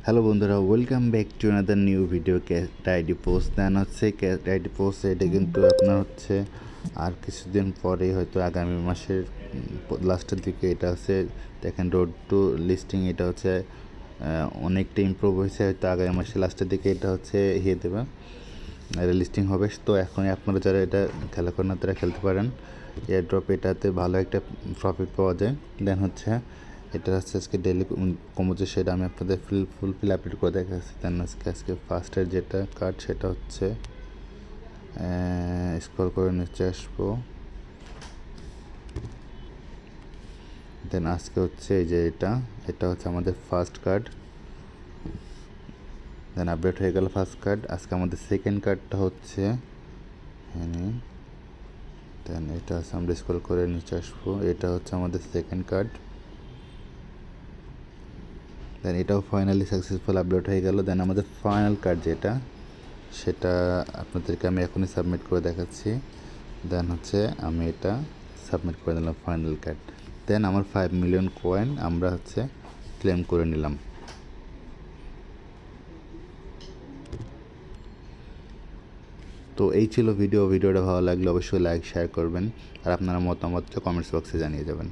Hello বন্ধুরা, welcome back to another new video cash ID post. Then হচ্ছে cash ID post, এটা কিন্তু আপনার হচ্ছে আর কিছুদিন পরেই হয়তো আগামী মাসের লাস্টের দিকে এটা হচ্ছে দেখেন রোড টু লিস্টিং। এটা হচ্ছে অনেকটা ইমপ্রুভ হয়েছে, হয়তো আগামী মাসের লাস্টের দিকে এটা হচ্ছে দেবে, এটা লিস্টিং হবে। তো এখনই আপনারা যারা এটা খেলা করেন তারা খেলতে পারেন। এয়ার ড্রপ এটাতে ভালো একটা প্রফিট পাওয়া যায়। দেন হচ্ছে এটা হচ্ছে আজকে ডেলি কমোছে, সেটা আমি আপনাদের ফুলফিল আপডেট করে দেখাচ্ছি। দেন আজকে ফার্স্টের যেটা কার্ড সেটা হচ্ছে স্ক্রল করে নিচে আসবো। দেন আজকে হচ্ছে এই যে এটা হচ্ছে আমাদের ফার্স্ট কার্ড। দেন আপডেট হয়ে গেল ফার্স্ট কার্ড। আজকে আমাদের সেকেন্ড কার্ডটা হচ্ছে দেন এটা হচ্ছে আমরা স্ক্রল করে নিচে আসবো, এটা হচ্ছে আমাদের সেকেন্ড কার্ড। দেন এটাও ফাইনালি সাকসেসফুল আপলোড হয়ে গেল। দেন আমাদের ফাইনাল কার্ড যেটা সেটা আপনাদেরকে আমি এখনই সাবমিট করে দেখাচ্ছি। দেন হচ্ছে আমি এটা সাবমিট করে দিলাম ফাইনাল কার্ড। দেন আমার 5 মিলিয়ন কয়েন আমরা হচ্ছে ক্লেম করে নিলাম। তো এই ছিল ভিডিওটা ভালো লাগলে অবশ্যই লাইক শেয়ার করবেন, আর আপনারা মতামতটা কমেন্টস বক্সে জানিয়ে যাবেন।